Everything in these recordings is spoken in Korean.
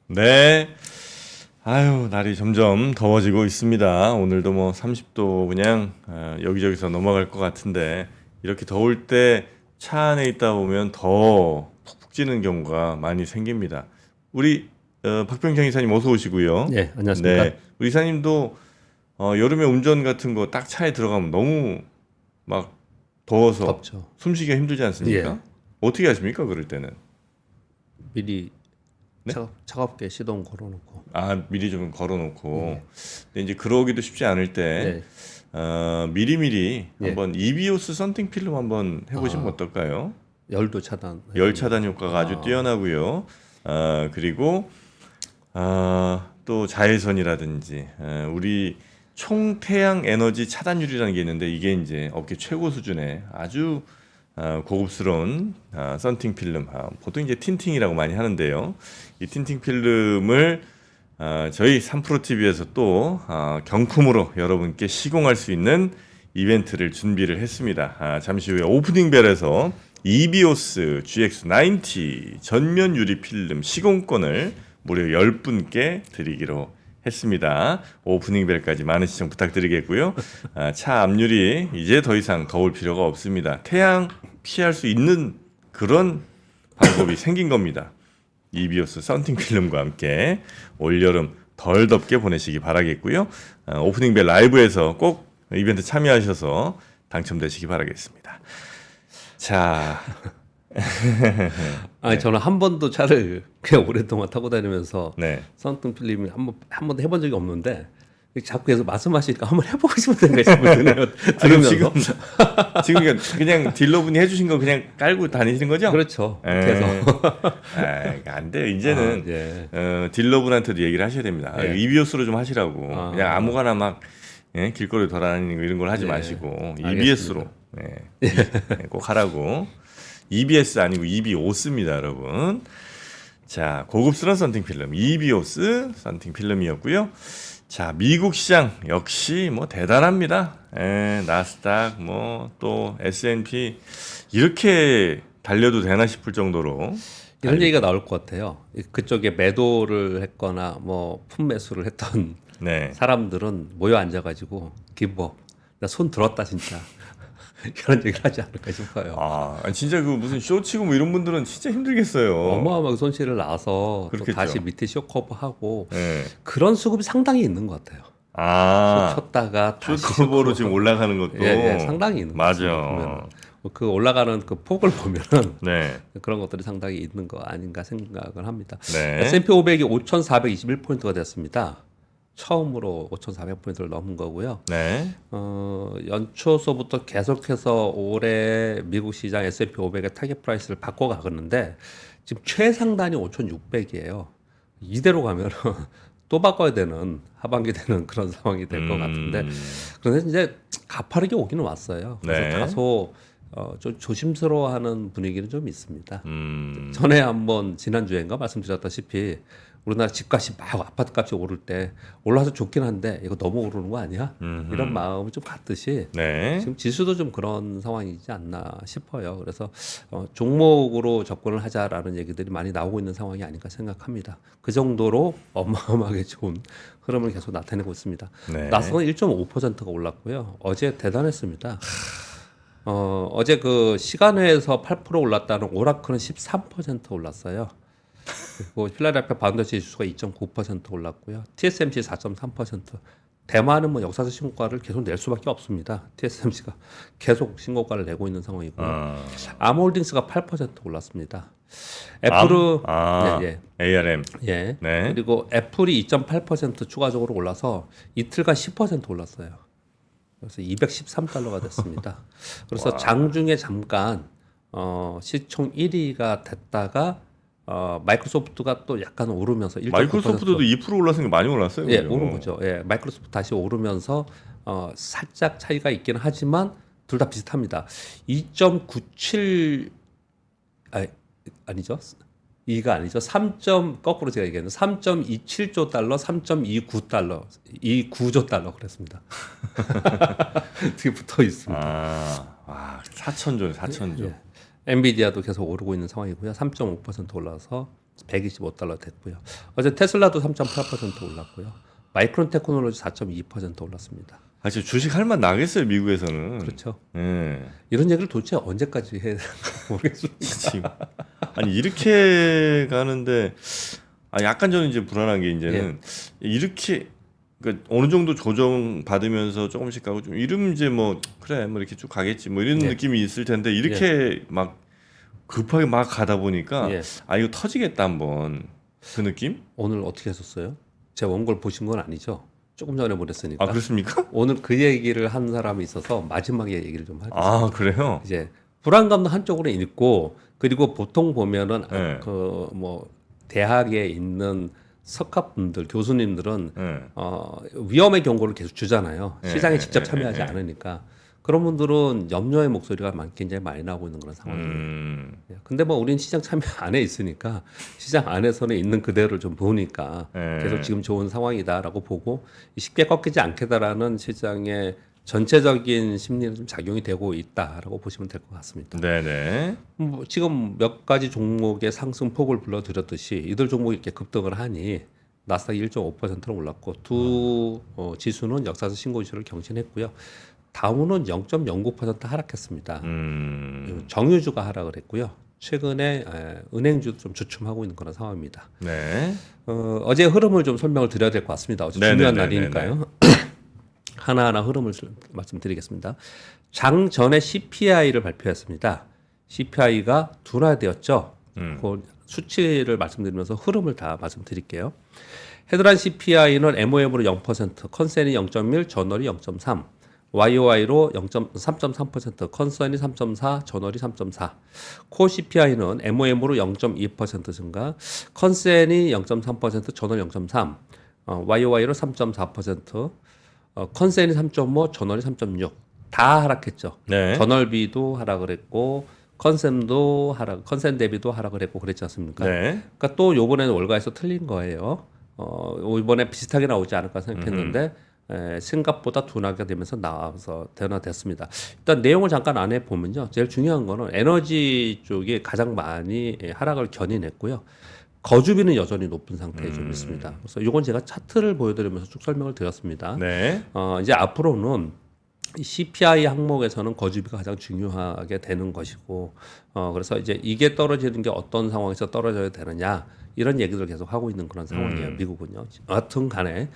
네. 아유, 날이 점점 더워지고 있습니다. 오늘도 뭐 30도 그냥 여기저기서 넘어갈 것 같은데 이렇게 더울 때 차 안에 있다 보면 더 푹푹 찌는 경우가 많이 생깁니다. 우리 박병창 이사님 어서 오시고요. 네, 안녕하십니까. 네, 우리 이사님도 여름에 운전 같은 거 딱 차에 들어가면 너무 막 더워서 덥죠. 숨쉬기가 힘들지 않습니까? 예. 어떻게 하십니까? 그럴 때는? 미리 네? 차갑게 시동 걸어놓고. 아, 미리 좀 걸어놓고. 근데 이제 그러기도 쉽지 않을 때, 네. 미리미리 예. 한번 이비오스 썬팅 필름 한번 해보시면 어떨까요? 열도 차단. 열 차단 효과가 아주 뛰어나고요. 그리고 또 자외선이라든지 우리 총 태양 에너지 차단율이라는 게 있는데 이게 이제 업계 최고 수준의 아주 고급스러운 썬팅 필름, 보통 이제 틴팅이라고 많이 하는데요. 이 틴팅 필름을 저희 3프로TV에서 또 경품으로 여러분께 시공할 수 있는 이벤트를 준비를 했습니다. 잠시 후에 오프닝 벨에서 이비오스 GX90 전면 유리 필름 시공권을 무려 10분께 드리기로 했습니다. 오프닝 벨까지 많은 시청 부탁드리겠고요. 차 앞유리 이제 더 이상 더울 필요가 없습니다. 태양 피할 수 있는 그런 방법이 생긴 겁니다. 이비오스 썬팅 필름과 함께 올여름 덜 덥게 보내시기 바라겠고요. 오프닝 벨 라이브에서 꼭 이벤트 참여하셔서 당첨되시기 바라겠습니다. 자, 아니 저는 한 번도 차를 그냥 오랫동안 타고 다니면서 네. 썬팅 필름이 한 번도 해본 적이 없는데 자꾸 계속 말씀하시니까 한번 해보고 싶은 생각이 자꾸 드네요. 들으면서. 지금 그냥 딜러분이 해주신 거 그냥 깔고 다니시는 거죠? 그렇죠. 에. 계속. 안 돼. 이제는 예. 딜러분한테도 얘기를 하셔야 됩니다. 예. 이비오스로 좀 하시라고. 아. 그냥 아무거나 막 길거리 돌아다니는 거 이런 걸 하지 예. 마시고 알겠습니다. EBS로 꼭 하라고. EBS 아니고 EBOS입니다, 여러분. 자, 고급스러운 썬팅 필름 EBOS 썬팅 필름이었고요. 자, 미국 시장 역시 뭐 대단합니다. 나스닥 뭐 또 S&P 이렇게 달려도 되나 싶을 정도로 이런 얘기가 나올 것 같아요. 그쪽에 매도를 했거나 뭐 품매수를 했던 네. 사람들은 모여 앉아가지고 기법 나 손 들었다 진짜 이런 얘기를 하지 않을까 싶어요. 진짜 그 무슨 쇼치고 뭐 이런 분들은 진짜 힘들겠어요. 어마어마하게 손실을 나서 또 그렇겠죠. 다시 밑에 쇼커버하고 네. 그런 수급이 상당히 있는 것 같아요. 쳤다가 다시 쇼커버로 지금 올라가는 것도 상당히 있는 것 맞아. 같아요. 그 올라가는 그 폭을 보면은 네. 그런 것들이 상당히 있는 거 아닌가 생각을 합니다. 네. S&P 500이 5,421포인트가 됐습니다. 처음으로 5,400포인트를 넘은 거고요. 네. 연초서부터 계속해서 올해 미국 시장 S&P 500의 타겟 프라이스를 바꿔가는데 지금 최상단이 5,600이에요. 이대로 가면은 또 바꿔야 되는 하반기 되는 그런 상황이 될 것 같은데 그런데 이제 가파르게 오기는 왔어요. 그래서 네. 다소 좀 조심스러워하는 분위기는 좀 있습니다. 음. 전에 한번 지난주에인가 말씀드렸다시피 우리나라 집값이 막 아파트값이 오를 때 올라서 좋긴 한데 이거 너무 오르는 거 아니야? 이런 마음이 좀 같듯이 네. 지금 지수도 좀 그런 상황이지 않나 싶어요. 그래서 종목으로 접근을 하자라는 얘기들이 많이 나오고 있는 상황이 아닌가 생각합니다. 그 정도로 어마어마하게 좋은 흐름을 계속 나타내고 있습니다. 네. 나스닥은 1.5%가 올랐고요. 어제 대단했습니다. 어제 그 시간외에서 8% 올랐다는 오라클은 13% 올랐어요. 그리고 필라델피아 반도체 지수가 2.9% 올랐고요. TSMC 4.3%. 대만은 뭐 역사적 신고가를 계속 낼 수밖에 없습니다. TSMC가 계속 신고가를 내고 있는 상황이고요. 아모홀딩스가 8% 올랐습니다. 애플은 ARM. 예. 네. 그리고 애플이 2.8% 추가적으로 올라서 이틀간 10% 올랐어요. 그래서 213달러가 됐습니다. 그래서 장중에 잠깐 시총 1위가 됐다가 마이크로소프트가 또 약간 오르면서 1.9% 마이크로소프트도 2% 올랐으니 까 많이 올랐어요. 예, 그죠? 오른 거죠. 예, 마이크로소프트 다시 오르면서 살짝 차이가 있기는 하지만 둘 다 비슷합니다. 2.97 아니죠. 2가 아니죠. 거꾸로 제가 얘기했는데 3.27조 달러, 3.29달러, 29조 달러 그랬습니다. 되게 붙어 있습니다. 4천조. 엔비디아도 계속 오르고 있는 상황이고요. 3.5% 올라서 $125 됐고요. 어제 테슬라도 3.8% 올랐고요. 마이크론 테크놀로지 4.2% 올랐습니다. 아, 진짜 주식 할 맛 나겠어요, 미국에서는. 그렇죠. 예. 이런 얘기를 도대체 언제까지 해야 되는지 모르겠습니다. 지금. 아니, 이렇게 가는데, 약간 저는 이제 불안한 게 이제는 이렇게, 그러니까 어느 정도 조정 받으면서 조금씩 가고 좀 이러면 이제 뭐, 그래, 뭐 이렇게 쭉 가겠지, 뭐 이런 느낌이 있을 텐데, 이렇게 막 급하게 막 가다 보니까, 이거 터지겠다, 한번. 그 느낌? 오늘 어떻게 했었어요? 제 원고를 보신 건 아니죠? 조금 전에 보냈으니까. 아, 그렇습니까? 오늘 그 얘기를 한 사람이 있어서 마지막에 얘기를 좀 하겠습니다. 아, 그래요? 이제 불안감도 한쪽으로 읽고 그리고 보통 보면은 네. 그 뭐 대학에 있는 석학분들 교수님들은 네. 위험의 경고를 계속 주잖아요. 네, 시장에 네, 직접 네, 참여하지 네. 않으니까 그런 분들은 염려의 목소리가 굉장히 많이 나오고 있는 그런 상황이에요. 근데 뭐 우리는 시장 참여 안에 있으니까 시장 안에서는 있는 그대로를 좀 보니까 네. 계속 지금 좋은 상황이다라고 보고 쉽게 꺾이지 않겠다라는 시장의 전체적인 심리는 좀 작용이 되고 있다라고 보시면 될 것 같습니다. 네네. 지금 몇 가지 종목의 상승폭을 불러드렸듯이 이들 종목이 이렇게 급등을 하니 나스닥 1.5%는 올랐고 두 지수는 역사상 신고 지수를 경신했고요. 다우는 0.09% 하락했습니다. 정유주가 하락을 했고요. 최근에 은행주도 좀 주춤하고 있는 그런 상황입니다. 네. 어제 흐름을 좀 설명을 드려야 될 것 같습니다. 어제 중요한 날이니까요. 하나하나 흐름을 말씀드리겠습니다. 장 전에 CPI를 발표했습니다. CPI가 둔화되었죠. 그 수치를 말씀드리면서 흐름을 다 말씀드릴게요. 헤드라인 CPI는 MOM으로 0%, 컨센이 0.1, 저널이 0.3, YOY로 3.3%, 컨센이 3.4, 저널이 3.4. 코 CPI는 MOM으로 0.2% 증가, 컨센이 0.3%, 저널 0.3, YOY로 3.4%, 컨센이 3.5, 저널이 3.6. 다 하락했죠. 네. 저널비도 하락을 했고 컨센도 하락, 컨센 대비도 하락을 했고 그랬지 않습니까? 네. 그러니까 또 요번에는 월가에서 틀린 거예요. 이번에 비슷하게 나오지 않을까 생각했는데 생각보다 둔화가 되면서 나와서 둔화됐습니다. 일단 내용을 잠깐 안에 보면요. 제일 중요한 거는 에너지 쪽이 가장 많이 하락을 견인했고요. 거주비는 여전히 높은 상태에 좀 있습니다. 그래서 이건 제가 차트를 보여드리면서 쭉 설명을 드렸습니다. 네. 이제 앞으로는 이 CPI 항목에서는 거주비가 가장 중요하게 되는 것이고, 그래서 이제 이게 떨어지는 게 어떤 상황에서 떨어져야 되느냐 이런 얘기들을 계속 하고 있는 그런 상황이에요. 미국은요. 여튼간에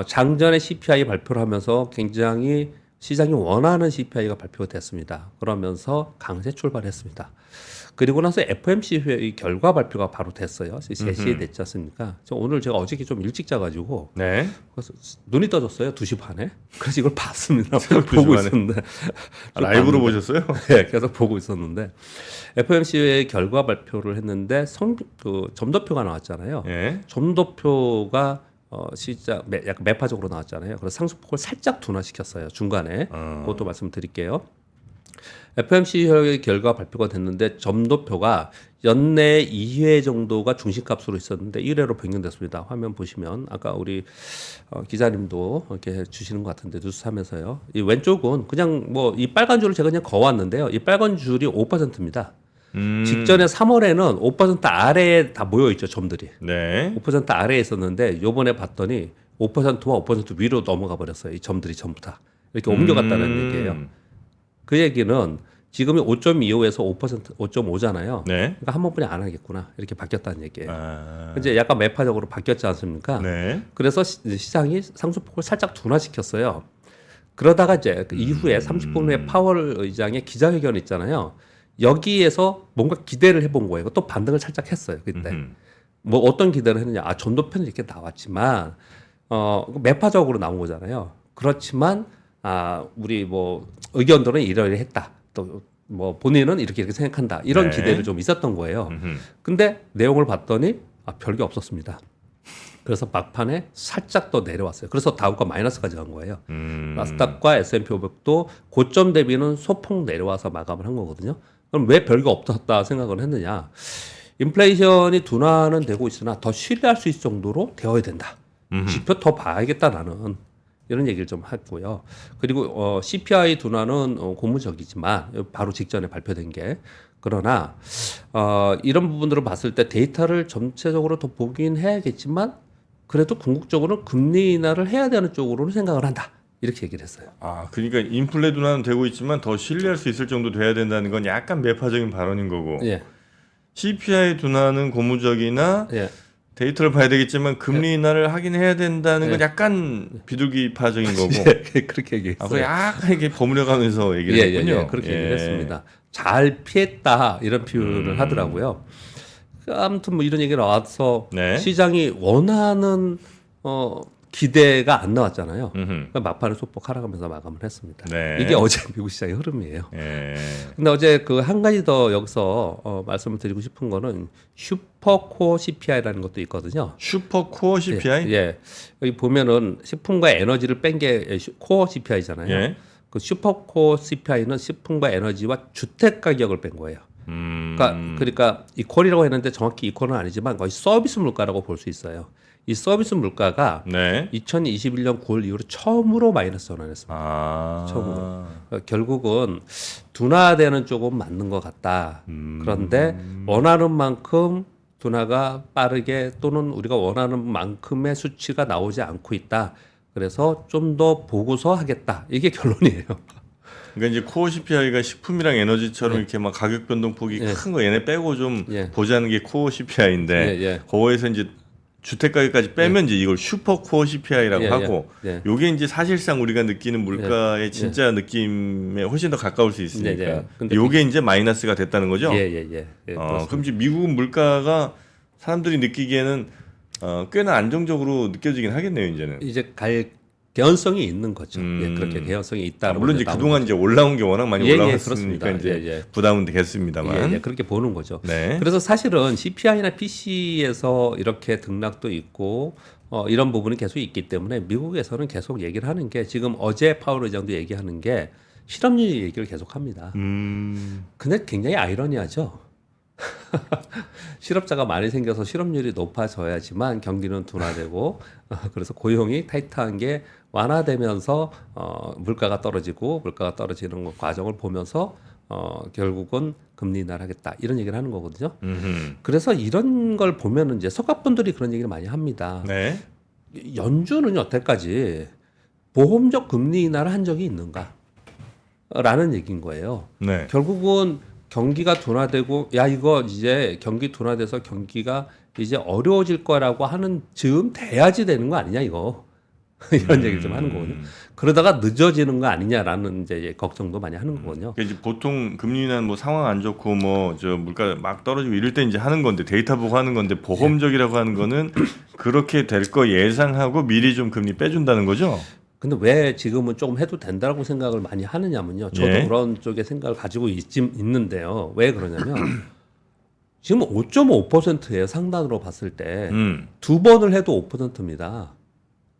장전에 CPI 발표를 하면서 굉장히 시장이 원하는 CPI가 발표됐습니다. 그러면서 강세 출발했습니다. 그리고 나서 FOMC 회의 결과 발표가 바로 됐어요. 3시에 됐지 않습니까? 오늘 제가 어저께 좀 일찍 자가지고 네. 그래서 눈이 떠졌어요. 2시 반에. 그래서 이걸 봤습니다. 2시 보고 반에. 있었는데. 라이브로 보셨어요? 네, 계속 보고 있었는데 FOMC 회의 결과 발표를 했는데 점도표가 나왔잖아요. 네. 점도표가 시장 약간 매파적으로 나왔잖아요. 그래서 상승폭을 살짝 둔화시켰어요. 중간에. 그것도 말씀드릴게요. FOMC 회의 결과 발표가 됐는데 점도표가 연내 2회 정도가 중심값으로 있었는데 1회로 변경됐습니다. 화면 보시면 아까 우리 기자님도 이렇게 주시는 것 같은데 뉴스 하면서요. 이 왼쪽은 그냥 뭐 이 빨간 줄을 제가 그냥 그어왔는데요. 이 빨간 줄이 5%입니다. 직전에 3월에는 5% 아래에 다 모여 있죠, 점들이. 네. 5% 아래에 있었는데 요번에 봤더니 5%와 5% 위로 넘어가 버렸어요. 이 점들이 전부 다. 이렇게 옮겨갔다는 얘기예요. 그 얘기는 지금이 5.25에서 5%, 5.5잖아요. 네. 그러니까 한 번뿐이 안 하겠구나. 이렇게 바뀌었다는 얘기예요. 아. 이제 약간 매파적으로 바뀌었지 않습니까? 네. 그래서 시장이 상승폭을 살짝 둔화시켰어요. 그러다가 이제 그 이후에 30분 후에 파월 의장의 기자회견 있잖아요. 여기에서 뭔가 기대를 해본 거예요. 또 반등을 살짝 했어요. 그때. 뭐 어떤 기대를 했느냐. 본도표는 이렇게 나왔지만 매파적으로 나온 거잖아요. 그렇지만 우리 뭐 의견들은 이러이러했다. 또 뭐 본인은 이렇게 생각한다. 이런 네. 기대를 좀 있었던 거예요. 근데 내용을 봤더니 별게 없었습니다. 그래서 막판에 살짝 더 내려왔어요. 그래서 다우가 마이너스까지 간 거예요. 나스닥과 S&P 500도 고점 대비는 소폭 내려와서 마감을 한 거거든요. 그럼 왜 별게 없었다 생각을 했느냐? 인플레이션이 둔화는 되고 있으나 더 신뢰할 수 있을 정도로 되어야 된다. 지표 더 봐야겠다 나는. 이런 얘기를 좀 했고요. 그리고 CPI 둔화는 고무적이지만 바로 직전에 발표된 게 그러나 이런 부분들을 봤을 때 데이터를 전체적으로 더 보긴 해야겠지만 그래도 궁극적으로는 금리 인하를 해야 되는 쪽으로는 생각을 한다. 이렇게 얘기를 했어요. 아, 그러니까 인플레 둔화는 되고 있지만 더 신뢰할 수 있을 정도 돼야 된다는 건 약간 매파적인 발언인 거고. 예. CPI 둔화는 고무적이나 예. 데이터를 봐야 되겠지만 금리 인하를 하긴 해야 된다는 건 예. 약간 비둘기파적인 거고. 예, 그렇게 얘기했어요. 그 약간 이게 버무려가면서 얘기를 했군요. 그렇게 예. 얘기를 했습니다. 잘 피했다 이런 표현을 하더라고요. 아무튼 뭐 이런 얘기가 나와서 네. 시장이 원하는 기대가 안 나왔잖아요. 그러니까 막판에 소폭 하락하면서 마감을 했습니다. 네. 이게 어제 미국 시장의 흐름이에요. 예. 근데 어제 그 한 가지 더 여기서 말씀을 드리고 싶은 거는 슈퍼코어 CPI라는 것도 있거든요. 슈퍼코어 CPI? 예. 여기 보면은 식품과 에너지를 뺀 게 코어 CPI잖아요. 예. 그 슈퍼코어 CPI는 식품과 에너지와 주택 가격을 뺀 거예요. 그러니까 이퀄이라고 했는데 정확히 이퀄은 아니지만 거의 서비스 물가라고 볼 수 있어요. 이 서비스 물가가 네. 2021년 9월 이후로 처음으로 마이너스 전환했습니다. 아. 처음으로. 결국은 둔화되는 쪽은 맞는 것 같다. 그런데 원하는 만큼 둔화가 빠르게 또는 우리가 원하는 만큼의 수치가 나오지 않고 있다. 그래서 좀 더 보고서 하겠다. 이게 결론이에요. 그러니까 이제 코어 CPI가 식품이랑 에너지처럼 예. 이렇게 막 가격 변동폭이 예. 큰 거 얘네 빼고 좀 예. 보자는 게 코어 CPI인데 예. 거기에서 이제 주택 가격까지 빼면 이제 이걸 슈퍼 코어 CPI라고 예. 하고 예. 요게 이제 사실상 우리가 느끼는 물가의 진짜 느낌에 훨씬 더 가까울 수 있으니까 예. 근데 요게 이제 마이너스가 됐다는 거죠. 예. 그럼 이제 미국은 물가가 사람들이 느끼기에는 꽤나 안정적으로 느껴지긴 하겠네요, 이제는. 이제 갈 개연성이 있는 거죠. 음. 그렇게 개연성이 있다. 물론 이제 그동안 이제 올라온 게 워낙 많이 올라왔으니까 그렇습니다. 이제 부담은 되겠습니다만. 그렇게 보는 거죠. 네. 그래서 사실은 CPI나 PC에서 이렇게 등락도 있고 이런 부분이 계속 있기 때문에 미국에서는 계속 얘기를 하는 게 지금 어제 파월 의장도 얘기하는 게 실업률 얘기를 계속 합니다. 근데 굉장히 아이러니하죠. 실업자가 많이 생겨서 실업률이 높아져야지만 경기는 둔화되고 그래서 고용이 타이트한 게 완화되면서 물가가 떨어지고 물가가 떨어지는 과정을 보면서 결국은 금리 인하를 하겠다 이런 얘기를 하는 거거든요. 그래서 이런 걸 보면은 이제 석학분들이 그런 얘기를 많이 합니다. 네. 연준은 여태까지 보험적 금리 인하를 한 적이 있는가? 라는 얘기인 거예요. 네. 결국은 경기가 둔화되고 야 이거 이제 경기 둔화돼서 경기가 이제 어려워질 거라고 하는 즈음 돼야지 되는 거 아니냐 이거 이런 얘기를 좀 하는 거거든요. 그러다가 늦어지는 거 아니냐라는 이제 걱정도 많이 하는 거거든요. 그러니까 이제 보통 금리 인하는 뭐 상황 안 좋고 뭐 저 물가 막 떨어지고 이럴 때 이제 하는 건데 데이터 보고 하는 건데 보험적이라고 하는 거는 그렇게 될 거 예상하고 미리 좀 금리 빼준다는 거죠. 근데 왜 지금은 조금 해도 된다고 생각을 많이 하느냐면요. 저도 예. 그런 쪽의 생각을 가지고 있는데요. 왜 그러냐면 지금 5.5%예요. 상단으로 봤을 때 두 번을 해도 5%입니다.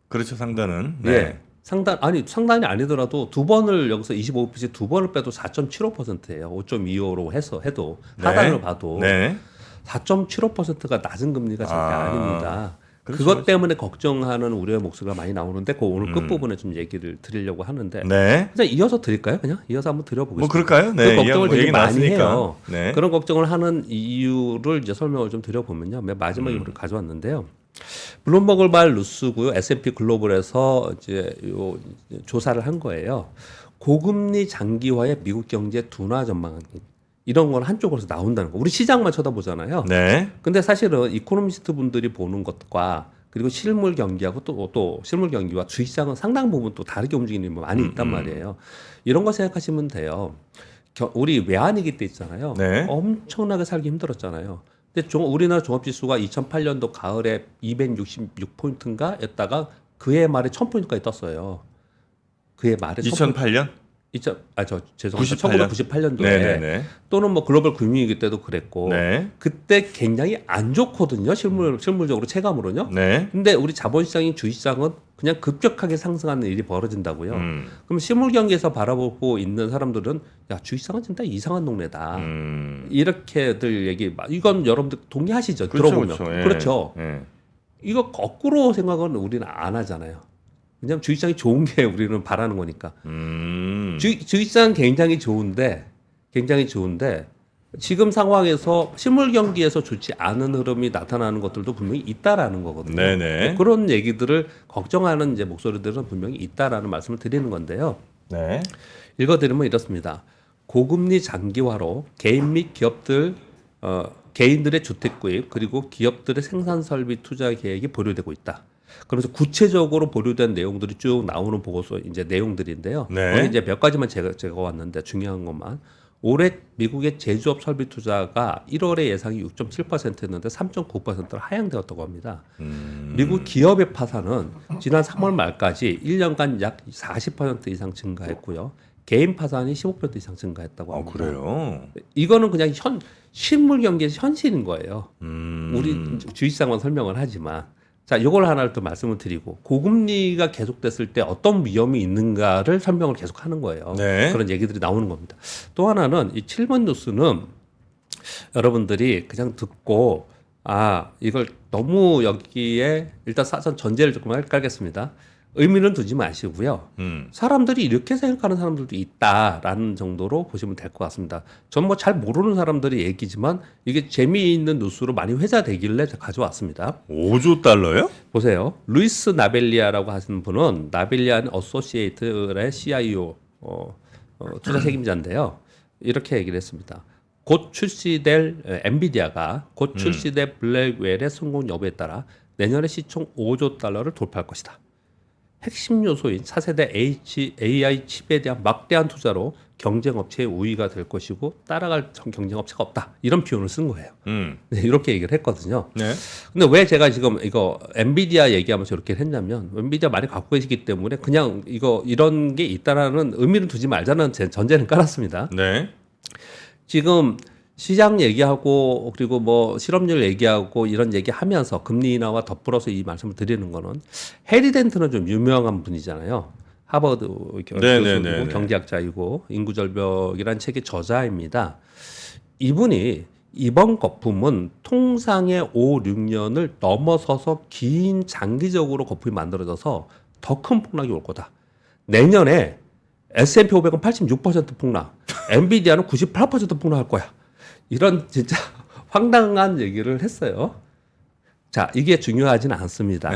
그렇죠, 상단은. 네. 예. 상단이 아니더라도 두 번을 여기서 25% 두 번을 빼도 4.75%예요. 5.25로 해도 하단을 봐도 네. 4.75%가 낮은 금리가 절대 아닙니다. 그렇죠, 그것 때문에 걱정하는 우려의 목소리가 많이 나오는데 그 오늘 끝부분에 좀 얘기를 드리려고 하는데 네. 그냥 이어서 드릴까요? 그냥 이어서 한번 드려보겠습니다. 뭐 그럴까요? 네. 그 걱정을 얘기 되게 많이 나왔으니까. 해요. 네. 그런 걱정을 하는 이유를 이제 설명을 좀 드려보면요. 맨 마지막에 이걸 가져왔는데요. 블룸버그 발 뉴스고요. S&P 글로벌에서 이제 요 조사를 한 거예요. 고금리 장기화의 미국 경제 둔화 전망 이런 건 한쪽으로서 나온다는 거. 우리 시장만 쳐다보잖아요. 네. 근데 사실은 이코노미스트 분들이 보는 것과 그리고 실물 경기하고 또 실물 경기와 주식시장은 상당 부분 또 다르게 움직이는 게 많이 있단 말이에요. 이런 거 생각하시면 돼요. 우리 외환위기 때 있잖아요. 네. 엄청나게 살기 힘들었잖아요. 근데 우리나라 종합지수가 2008년도 가을에 266포인트인가 였다가 그해 말에 1000포인트까지 떴어요. 그해 말에 2008년? 죄송합니다. 98년? 1998년도에 네네네. 또는 뭐 글로벌 금융위기 때도 그랬고 네. 그때 굉장히 안 좋거든요. 실물적으로 체감으로는요. 네. 근데 우리 자본시장인 주식시장은 그냥 급격하게 상승하는 일이 벌어진다고요. 그럼 실물 경기에서 바라보고 있는 사람들은 야 주식시장은 진짜 이상한 동네다. 이렇게들 이건 여러분들 동의하시죠? 그렇죠, 들어보면 그렇죠. 예. 그렇죠. 예. 이거 거꾸로 생각은 우리는 안 하잖아요. 왜냐하면 주식시장이 좋은 게 우리는 바라는 거니까. 주식시장 굉장히 좋은데 지금 상황에서 실물 경기에서 좋지 않은 흐름이 나타나는 것들도 분명히 있다라는 거거든요. 네네. 그런 얘기들을 걱정하는 이제 목소리들은 분명히 있다라는 말씀을 드리는 건데요. 네. 읽어드리면 이렇습니다. 고금리 장기화로 개인 및 기업들 개인들의 주택 구입 그리고 기업들의 생산 설비 투자 계획이 보류되고 있다. 그래서 구체적으로 보류된 내용들이 쭉 나오는 보고서 이제 내용들인데요. 네. 거기 이제 몇 가지만 제가 왔는데 중요한 것만. 올해 미국의 제조업 설비 투자가 1월에 예상이 6.7%였는데 3.9%로 하향되었다고 합니다. 미국 기업의 파산은 지난 3월 말까지 1년간 약 40% 이상 증가했고요. 개인 파산이 15% 이상 증가했다고 합니다. 그래요? 이거는 그냥 실물 경기에서 현실인 거예요. 우리 주식시장만 설명을 하지만 자, 이걸 하나를 또 말씀을 드리고 고금리가 계속됐을 때 어떤 위험이 있는가를 설명을 계속하는 거예요. 네. 그런 얘기들이 나오는 겁니다. 또 하나는 이 7번 뉴스는 여러분들이 그냥 듣고 이걸 너무 여기에 일단 사전 전제를 조금 깔겠습니다. 의미는 두지 마시고요. 사람들이 이렇게 생각하는 사람들도 있다라는 정도로 보시면 될 것 같습니다. 전 뭐 잘 모르는 사람들의 얘기지만 이게 재미있는 뉴스로 많이 회자되길래 가져왔습니다. 5조 달러요? 보세요. 루이스 나벨리아라고 하시는 분은 나벨리안 어소시에이트의 CIO 투자 책임자인데요. 이렇게 얘기를 했습니다. 곧 출시될 엔비디아가 곧 출시될 블랙웰의 성공 여부에 따라 내년에 시총 5조 달러를 돌파할 것이다. 핵심 요소인 차세대 AI 칩에 대한 막대한 투자로 경쟁업체의 우위가 될 것이고 따라갈 경쟁업체가 없다. 이런 표현을 쓴 거예요. 네, 이렇게 얘기를 했거든요. 네. 근데 왜 제가 지금 이거 엔비디아 얘기하면서 이렇게 했냐면 엔비디아 많이 갖고 계시기 때문에 그냥 이런 게 있다라는 의미를 두지 말자는 제 전제는 깔았습니다. 네. 지금 시장 얘기하고 그리고 뭐 실업률 얘기하고 이런 얘기하면서 금리 인하와 덧불어서 이 말씀을 드리는 거는 해리 덴트는 좀 유명한 분이잖아요. 하버드 교수이고 경제학자이고 인구절벽이라는 책의 저자입니다. 이분이 이번 거품은 통상의 5, 6년을 넘어서서 긴 장기적으로 거품이 만들어져서 더 큰 폭락이 올 거다. 내년에 S&P 500은 86% 폭락, 엔비디아는 98% 폭락할 거야. 이런 진짜 황당한 얘기를 했어요. 자, 이게 중요하지는 않습니다.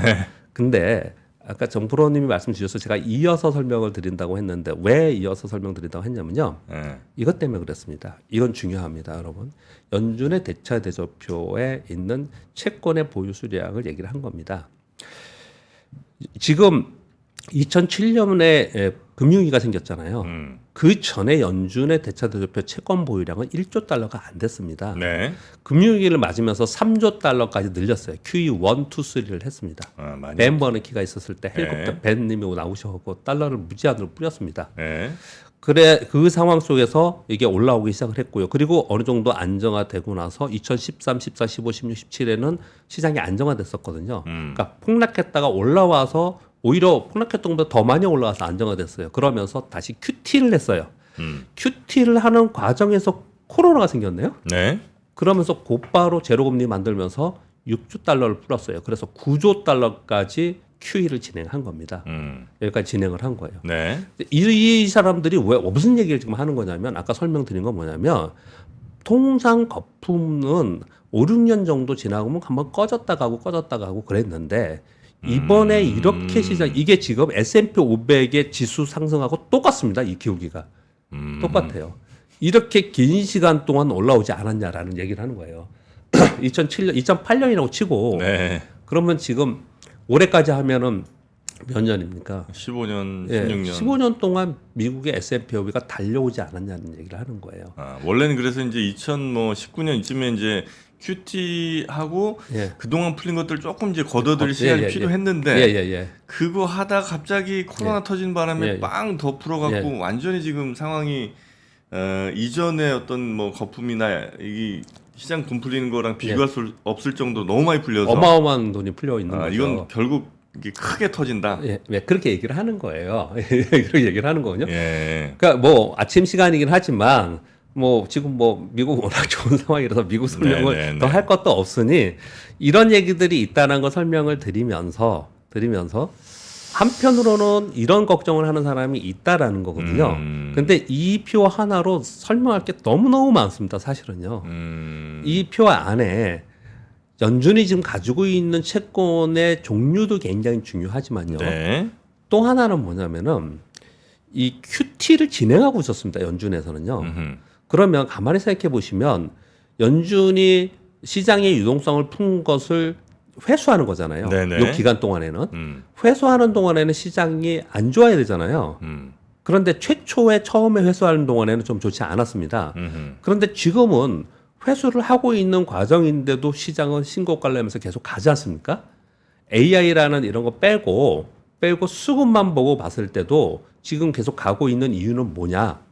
근데 아까 정프로님이 말씀 주셔서 제가 이어서 설명을 드린다고 했는데 왜 이어서 설명드린다고 했냐면요. 이것 때문에 그랬습니다. 이건 중요합니다, 여러분. 연준의 대차 대조표에 있는 채권의 보유 수량을 얘기를 한 겁니다. 지금 2007년에 금융위기가 생겼잖아요. 그 전에 연준의 대차 대조표 채권 보유량은 1조 달러가 안 됐습니다. 네. 금융위기를 맞으면서 3조 달러까지 늘렸어요. QE 1, 2, 3를 했습니다. 벤 버너키가 있었을 때 헬리콥터 벤님이 나오셔서 달러를 무제한으로 뿌렸습니다. 네. 그 상황 속에서 이게 올라오기 시작을 했고요. 그리고 어느 정도 안정화되고 나서 2013, 14, 15, 16, 17에는 시장이 안정화됐었거든요. 그러니까 폭락했다가 올라와서 오히려 폭락했던 것보다 더 많이 올라와서 안정화됐어요. 그러면서 다시 QT를 했어요. QT를 하는 과정에서 코로나가 생겼네요. 네. 그러면서 곧바로 제로금리 만들면서 6조 달러를 풀었어요. 그래서 9조 달러까지 QE를 진행한 겁니다. 여기까지 진행을 한 거예요. 네. 이 사람들이 왜 무슨 얘기를 지금 하는 거냐면 아까 설명드린 건 뭐냐면 통상 거품은 5, 6년 정도 지나면 한번 꺼졌다 가고 그랬는데 이번에 이렇게 이게 지금 S&P 500의 지수 상승하고 똑같습니다. 이 기울기가. 똑같아요. 이렇게 긴 시간 동안 올라오지 않았냐라는 얘기를 하는 거예요. 2008년이라고 치고 그러면 지금 올해까지 하면은 몇 년입니까? 15년, 16년. 예, 15년 동안 미국의 S&P 500가 달려오지 않았냐는 얘기를 하는 거예요. 원래는 그래서 이제 2019년쯤에 이제 QT하고 그동안 풀린 것들 조금 이제 걷어들일 시간이 필요했는데 그거 하다 갑자기 코로나 터진 바람에 빵 더 풀어갖고 완전히 지금 상황이 이전에 어떤 뭐 거품이나 이 시장 돈 풀리는 거랑 비교할 수 없을 정도로 너무 많이 풀려서 어마어마한 돈이 풀려 있는 거죠. 이건 결국 이게 크게 터진다. 그렇게 얘기를 하는 거예요. 그렇게 얘기를 하는 거거든요. 그러니까 뭐 아침 시간이긴 하지만 뭐 지금 뭐 미국 워낙 좋은 상황이라서 미국 설명을 더 할 것도 없으니 이런 얘기들이 있다는 거 설명을 드리면서 한편으로는 이런 걱정을 하는 사람이 있다라는 거거든요. 근데 이 표 하나로 설명할 게 너무너무 많습니다. 사실은요. 이 표 안에 연준이 지금 가지고 있는 채권의 종류도 굉장히 중요하지만요. 네. 또 하나는 뭐냐면은 이 QT를 진행하고 있었습니다. 연준에서는요. 그러면 가만히 생각해 보시면 연준이 시장의 유동성을 푼 것을 회수하는 거잖아요. 네네. 이 기간 동안에는 회수하는 동안에는 시장이 안 좋아야 되잖아요. 그런데 최초에 처음에 회수하는 동안에는 좀 좋지 않았습니다. 그런데 지금은 회수를 하고 있는 과정인데도 시장은 신고가를 내면서 계속 가지 않습니까? AI라는 이런 거 빼고 수급만 보고 봤을 때도 지금 계속 가고 있는 이유는 뭐냐?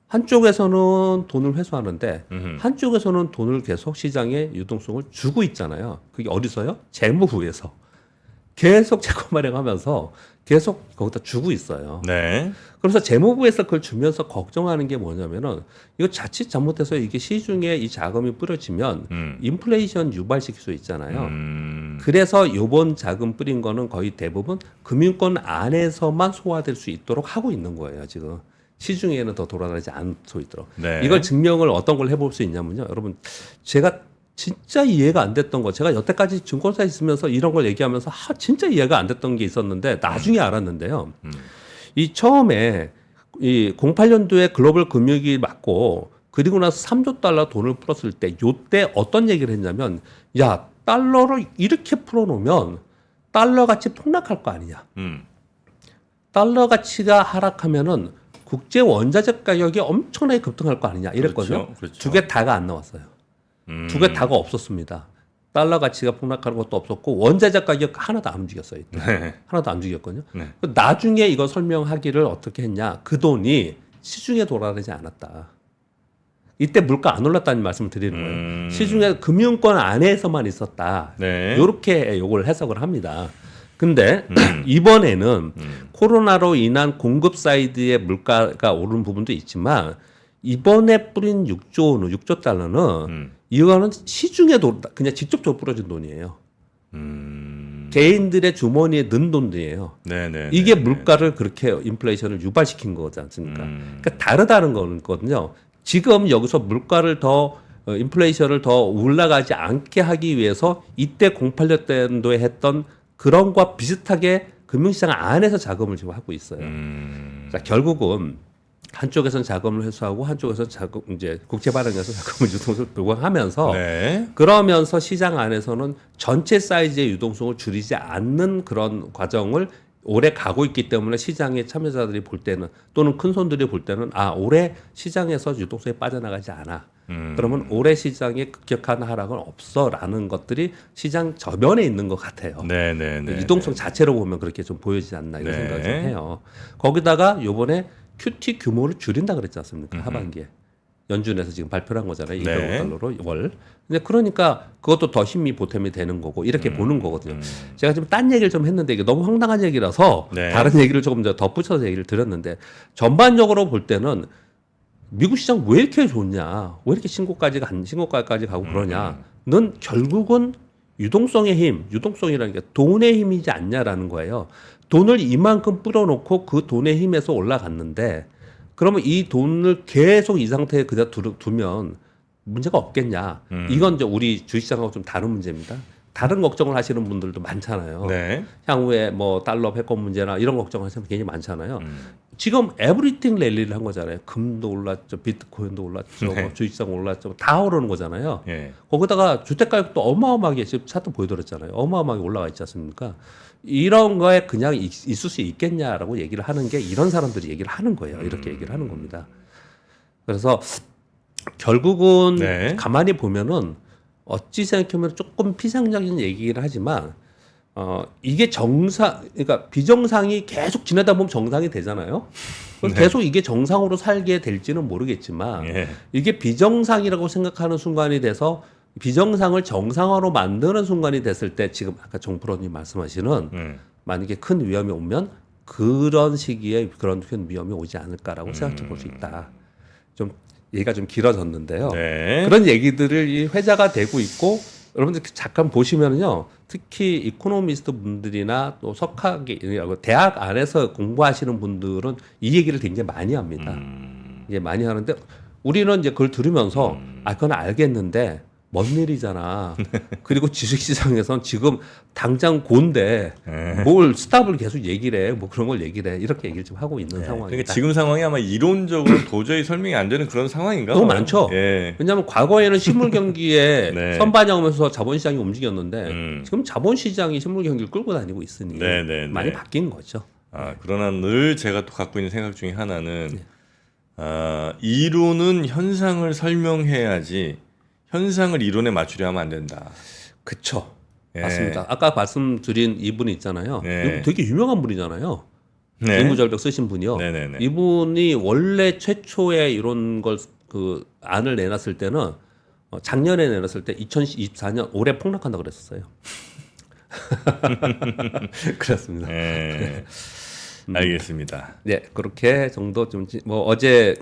한쪽에서는 돈을 회수하는데 한쪽에서는 돈을 계속 시장에 유동성을 주고 있잖아요. 그게 어디서요? 재무부에서 계속 채권 발행하면서 계속 거기다 주고 있어요. 네. 그래서 재무부에서 그걸 주면서 걱정하는 게 뭐냐면은 이거 자칫 잘못해서 이게 시중에 이 자금이 뿌려지면 인플레이션 유발시킬 수 있잖아요. 그래서 요번 자금 뿌린 거는 거의 대부분 금융권 안에서만 소화될 수 있도록 하고 있는 거예요, 지금. 시중에는 더 돌아가지 않고 있도록. 네. 이걸 증명을 어떤 걸 해볼 수 있냐면요. 여러분, 제가 진짜 이해가 안 됐던 거, 제가 여태까지 증권사에 있으면서 이런 걸 얘기하면서 진짜 이해가 안 됐던 게 있었는데 나중에 알았는데요. 이 처음에 이 08년도에 글로벌 금융위기 맞고 그리고 나서 3조 달러 돈을 풀었을 때 요때 어떤 얘기를 했냐면 야, 달러를 이렇게 풀어놓으면 달러 가치 폭락할 거 아니냐. 달러 가치가 하락하면은 국제 원자재 가격이 엄청나게 급등할 거 아니냐 이랬거든요. 그렇죠. 두 개 다가 안 나왔어요. 두 개 다가 없었습니다. 달러 가치가 폭락하는 것도 없었고 원자재 가격 하나도 안 움직였어요. 이때. 네. 하나도 안 움직였거든요. 네. 나중에 이거 설명하기를 어떻게 했냐. 그 돈이 시중에 돌아가지 않았다. 이때 물가 안 올랐다는 말씀을 드리는 거예요. 시중에 금융권 안에서만 있었다. 네. 이렇게 요걸 해석을 합니다. 근데 이번에는 코로나로 인한 공급 사이드의 물가가 오른 부분도 있지만 이번에 뿌린 6조 달러는 이거는 시중에 그냥 직접적으로 뿌려진 돈이에요. 개인들의 주머니에 넣은 돈들이에요. 네네. 이게 물가를 그렇게 인플레이션을 유발시킨 거지 않습니까? 그러니까 다르다는 거거든요. 지금 여기서 물가를 더 인플레이션을 더 올라가지 않게 하기 위해서 이때 08년도에 했던 그런 거와 비슷하게 금융시장 안에서 자금을 지금 하고 있어요. 자, 결국은 한쪽에서는 자금을 회수하고 한쪽에서는 이제 국채 발행해서 자금을 유동성을 보강하면서 네. 그러면서 시장 안에서는 전체 사이즈의 유동성을 줄이지 않는 그런 과정을 오래 가고 있기 때문에 시장의 참여자들이 볼 때는 또는 큰 손들이 볼 때는 올해 시장에서 유동성이 빠져나가지 않아. 그러면 올해 시장에 급격한 하락은 없어라는 것들이 시장 저변에 있는 것 같아요. 네네네. 유동성 자체로 보면 그렇게 좀 보여지지 않나 이런 네. 생각을 좀 해요. 거기다가 요번에 QT 규모를 줄인다 그랬지 않습니까? 하반기에. 연준에서 지금 발표를 한 거잖아요. 200억 네. 달러로 월. 근데 그러니까 그것도 더 힘이 보탬이 되는 거고 이렇게 보는 거거든요. 제가 지금 딴 얘기를 좀 했는데 이게 너무 황당한 얘기라서 네. 다른 얘기를 조금 더 덧붙여서 얘기를 드렸는데 전반적으로 볼 때는 미국 시장 왜 이렇게 좋냐? 왜 이렇게 신고가까지 가고 그러냐?는 결국은 유동성의 힘, 유동성이라는 게 돈의 힘이지 않냐라는 거예요. 돈을 이만큼 뿌려놓고 그 돈의 힘에서 올라갔는데 그러면 이 돈을 계속 이 상태에 그냥 두면 문제가 없겠냐. 이건 이제 우리 주식시장하고 좀 다른 문제입니다. 다른 걱정을 하시는 분들도 많잖아요. 네. 향후에 뭐 달러 패권 문제나 이런 걱정하시는 분 굉장히 많잖아요. 지금 에브리띵 랠리를 한 거잖아요. 금도 올랐죠, 비트코인도 올랐죠, 네. 뭐 주식시장 올랐죠, 다 오르는 거잖아요. 예. 거기다가 주택가격도 어마어마하게 지금 차트 보여드렸잖아요. 어마어마하게 올라가 있지 않습니까? 이런 거에 그냥 있을 수 있겠냐라고 얘기를 하는 게 이런 사람들이 얘기를 하는 거예요. 이렇게 얘기를 하는 겁니다. 그래서 결국은 네. 가만히 보면은 어찌 생각하면 조금 피상적인 얘기긴 하지만 이게 그러니까 비정상이 계속 지나다 보면 정상이 되잖아요. 그래서 계속 이게 정상으로 살게 될지는 모르겠지만 예. 이게 비정상이라고 생각하는 순간이 돼서 비정상을 정상화로 만드는 순간이 됐을 때 지금 아까 정프로님 말씀하시는 만약에 큰 위험이 오면 그런 시기에 그런 큰 위험이 오지 않을까라고 생각해 볼 수 있다. 좀 얘기가 좀 길어졌는데요. 네. 그런 얘기들을 이 회자가 되고 있고 여러분들 잠깐 보시면은요, 특히 이코노미스트 분들이나 또 대학 안에서 공부하시는 분들은 이 얘기를 굉장히 많이 합니다. 이제 많이 하는데 우리는 이제 그걸 들으면서 그건 알겠는데 먼 일이잖아. 그리고 주식시장에선 지금 당장 곤데 뭘 스탑을 계속 얘기를 해. 뭐 그런 걸 얘기를 해. 이렇게 얘기를 좀 하고 있는 상황입니다. 그러니까 지금 상황이 아마 이론적으로 도저히 설명이 안 되는 그런 상황인가? 너무 많죠. 예. 왜냐하면 과거에는 실물 경기에 네. 선반영하면서 자본시장이 움직였는데 지금 자본시장이 실물 경기를 끌고 다니고 있으니 많이 바뀐 거죠. 그러나 늘 제가 또 갖고 있는 생각 중에 하나는 이론은 현상을 설명해야지 현상을 이론에 맞추려 하면 안 된다. 그쵸. 예. 맞습니다. 아까 말씀드린 이분이 있잖아요. 네. 이분 되게 유명한 분이잖아요. 네. 재무절벽 쓰신 분이요. 네네네. 이분이 원래 최초에 이런 걸 그 안을 내놨을 때는 작년에 내놨을 때 2024년 올해 폭락한다 그랬었어요. 그렇습니다. 네. 알겠습니다. 네, 그렇게 정도 좀 뭐 어제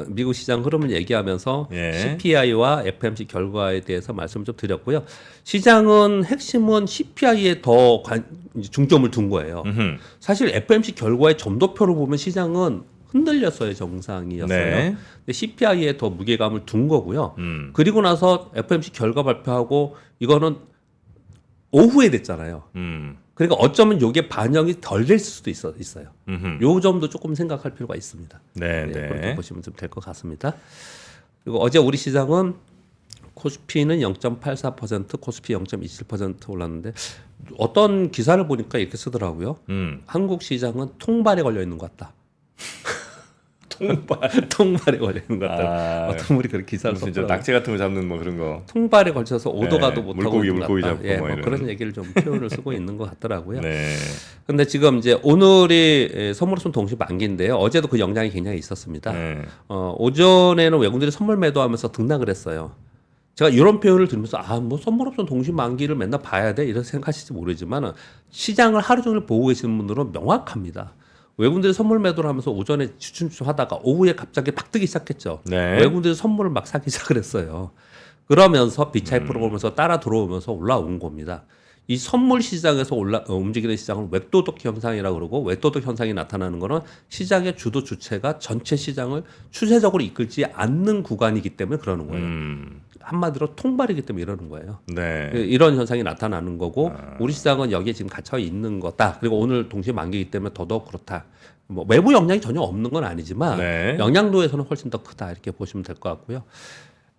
미국 시장 흐름을 얘기하면서 예. CPI와 FMC 결과에 대해서 말씀을 좀 드렸고요. 시장은 핵심은 CPI에 더 중점을 둔 거예요. 사실 FMC 결과의 점도표를 보면 시장은 흔들렸어요. 정상이었어요. 네. 근데 CPI에 더 무게감을 둔 거고요. 그리고 나서 FMC 결과 발표하고 이거는 오후에 됐잖아요. 그러니까 어쩌면 이게 반영이 덜 될 수도 있어요. 요 점도 조금 생각할 필요가 있습니다. 네, 네, 네. 그렇게 보시면 좀 될 것 같습니다. 그리고 어제 우리 시장은 코스피는 0.84%, 코스피 0.27% 올랐는데 어떤 기사를 보니까 이렇게 쓰더라고요. 한국 시장은 통발에 걸려 있는 것 같다. 통발에 걸려 있는 것 같다. 어떤 분이 그런 기사를 무슨 썼더라고요. 낙지 같은 거 잡는 뭐 그런 거. 통발에 걸쳐서 오도 가도 네, 못하고 물고기 잡고 예, 뭐 이런. 그런 얘기를 좀 표현을 쓰고 있는 것 같더라고요. 네. 근데 지금 이제 오늘이 선물옵션 동시 만기인데요. 어제도 그 영향이 굉장히 있었습니다. 네. 오전에는 외국인들이 선물 매도하면서 등락을 했어요. 제가 이런 표현을 들으면서 뭐 선물옵션 동시 만기를 맨날 봐야 돼 이런 생각하실지 모르지만 시장을 하루 종일 보고 계시는 분들은 명확합니다. 외국인들이 선물 매도를 하면서 오전에 주춤주춤하다가 오후에 갑자기 팍 뜨기 시작했죠. 네. 외국인들이 선물을 막 사기 시작을 했어요. 그러면서 비차이 프로그램에서 따라 들어오면서 올라온 겁니다. 이 선물 시장에서 움직이는 시장은 웹도덕 현상이라고 그러고 웹도덕 현상이 나타나는 것은 시장의 주도 주체가 전체 시장을 추세적으로 이끌지 않는 구간이기 때문에 그러는 거예요. 한마디로 통발이기 때문에 이러는 거예요. 네. 이런 현상이 나타나는 거고 우리 시장은 여기에 지금 갇혀 있는 거다. 그리고 오늘 동시에 만기이기 때문에 더더욱 그렇다. 뭐 외부 영향이 전혀 없는 건 아니지만 네. 영향도에서는 훨씬 더 크다 이렇게 보시면 될 것 같고요.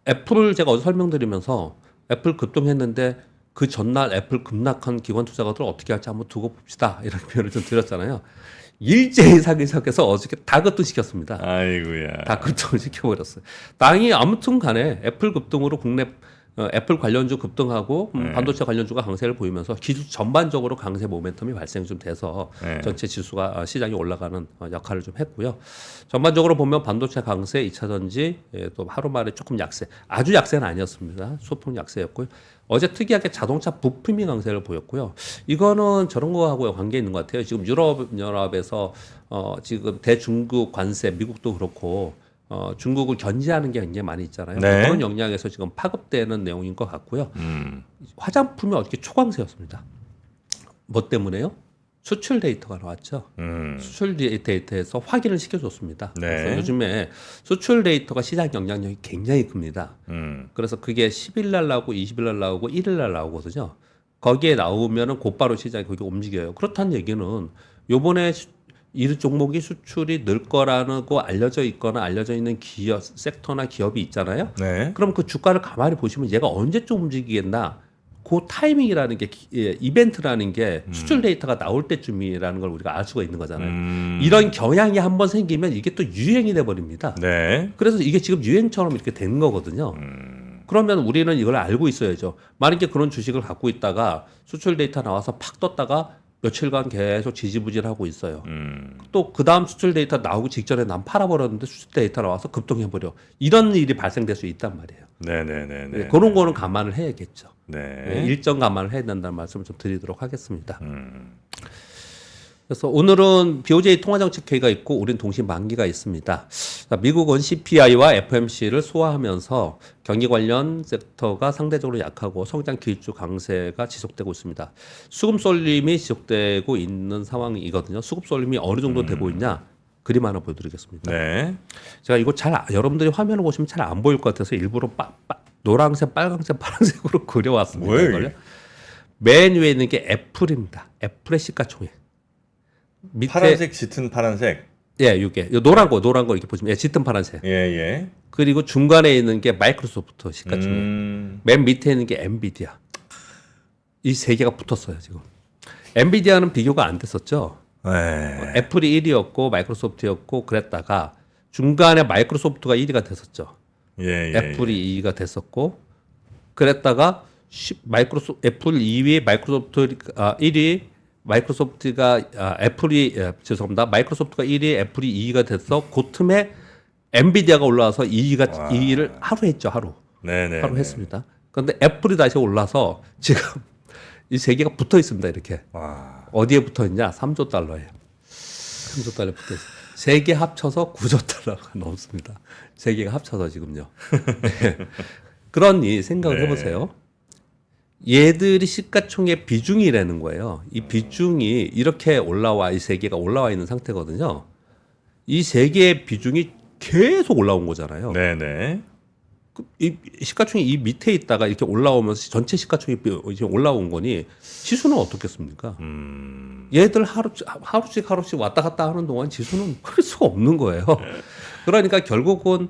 애플 제가 어제 설명드리면서 애플 급등했는데 그 전날 애플 급락한 기관 투자가들 어떻게 할지 한번 두고 봅시다 이런 표현을 좀 드렸잖아요. 일제히 사기 시작해서 어저께 다 급등시켰습니다. 아이고야. 다 급등을 시켜버렸어요. 당이 아무튼 간에 애플 급등으로 국내 애플 관련주 급등하고 반도체 관련주가 강세를 보이면서 기술 전반적으로 강세 모멘텀이 발생이 좀 돼서 전체 지수가 시장이 올라가는 역할을 좀 했고요. 전반적으로 보면 반도체 강세, 2차전지 또 하루 만에 조금 약세, 아주 약세는 아니었습니다. 소폭 약세였고요. 어제 특이하게 자동차 부품이 강세를 보였고요. 이거는 저런 거하고 관계 있는 것 같아요. 지금 유럽연합에서 지금 대중국 관세, 미국도 그렇고 중국을 견제하는 게 굉장히 많이 있잖아요. 네. 그런 영향에서 지금 파급되는 내용인 것 같고요. 화장품이 어저께 초강세였습니다. 뭐 때문에요? 수출 데이터가 나왔죠. 수출 데이터에서 확인을 시켜줬습니다. 네. 그래서 요즘에 수출 데이터가 시장 영향력이 굉장히 큽니다. 그래서 그게 10일 날 나오고 20일 날 나오고 1일 날 나오거든요. 거기에 나오면은 곧바로 시장이 거기 움직여요. 그렇다는 얘기는 요번에 이 종목이 수출이 늘 거라고 알려져 있거나 알려져 있는 기업 섹터나 기업이 있잖아요. 네. 그럼 그 주가를 가만히 보시면 얘가 언제쯤 움직이겠나? 그 타이밍이라는 게 이벤트라는 게 수출 데이터가 나올 때쯤이라는 걸 우리가 알 수가 있는 거잖아요. 이런 경향이 한번 생기면 이게 또 유행이 돼 버립니다. 네. 그래서 이게 지금 유행처럼 이렇게 된 거거든요. 그러면 우리는 이걸 알고 있어야죠. 만약에 그런 주식을 갖고 있다가 수출 데이터 나와서 팍 떴다가 며칠간 계속 지지부진하고 있어요. 또 그 다음 수출 데이터 나오기 직전에 난 팔아버렸는데 수출 데이터 나와서 급등해버려. 이런 일이 발생될 수 있단 말이에요. 네네네. 그런 거는 감안을 해야겠죠. 네. 일정 감안을 해야 된다는 말씀을 좀 드리도록 하겠습니다. 그래서 오늘은 BOJ 통화정책회의가 있고 우리는 동시 만기가 있습니다. 자, 미국은 CPI와 FMC를 소화하면서 경기 관련 섹터가 상대적으로 약하고 성장 기조 강세가 지속되고 있습니다. 수급 쏠림이 지속되고 있는 상황이거든요. 수급 쏠림이 어느 정도 되고 있냐? 그림 하나 보여드리겠습니다. 네. 제가 이거 여러분들이 화면을 보시면 잘 안 보일 것 같아서 일부러 노란색, 빨간색, 파란색으로 그려왔습니다. 뭐예요, 이걸요. 이게? 맨 위에 있는 게 애플입니다. 애플의 시가총액. 밑에 파란색 짙은 파란색. 예, 이게 노란 거 이렇게 보시면 짙은 파란색. 예, 예. 그리고 중간에 있는 게 마이크로소프트 시가총액. 맨 밑에 있는 게 엔비디아. 이 세 개가 붙었어요, 지금. 엔비디아는 비교가 안 됐었죠. 네. 애플이 1위였고 마이크로소프트였고 그랬다가 중간에 마이크로소프트가 1위가 됐었죠. 예, 예. 애플이 2위가 됐었고 그랬다가 애플 2위, 마이크로소프트 1위, 마이크로소프트가 애플이 죄송합니다. 마이크로소프트가 1위, 애플이 2위가 돼서 그 틈에 엔비디아가 올라와서 2위를 하루 했죠. 하루 네네. 했습니다. 그런데 애플이 다시 올라서 지금 이 세 개가 붙어 있습니다. 이렇게 와. 어디에 붙어 있냐? 3조 달러에 3조 달러에 붙어 있어요. 세 개 합쳐서 9조 달러가 넘습니다. 세 개가 합쳐서 지금요. 네. 그러니 생각을 네. 해보세요. 얘들이 시가총액 비중이라는 거예요. 이 비중이 이렇게 올라와 이 세 개가 올라와 있는 상태거든요. 이 세 개의 비중이 계속 올라온 거잖아요. 네네. 이 시가총액이 이 밑에 있다가 이렇게 올라오면서 전체 시가총액이 이제 올라온 거니 지수는 어떻겠습니까? 얘들 하루씩 왔다 갔다 하는 동안 지수는 클 수가 없는 거예요. 그러니까 결국은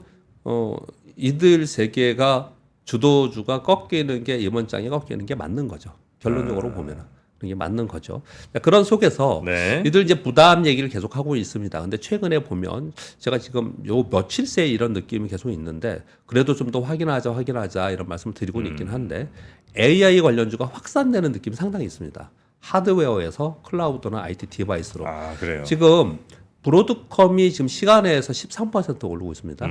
이들 세 개가 주도주가 꺾이는 게 이번 장에 꺾이는 게 맞는 거죠. 결론적으로 보면은. 그게 맞는 거죠. 그런 속에서 네. 이들 이제 부담 얘기를 계속 하고 있습니다. 근데 최근에 보면 제가 지금 요 며칠 새 이런 느낌이 계속 있는데 그래도 좀 더 확인하자 이런 말씀을 드리고 있긴 한데 AI 관련주가 확산되는 느낌이 상당히 있습니다. 하드웨어에서 클라우드나 IT 디바이스로. 아, 그래요. 지금 브로드컴이 지금 시간에서 13% 오르고 있습니다.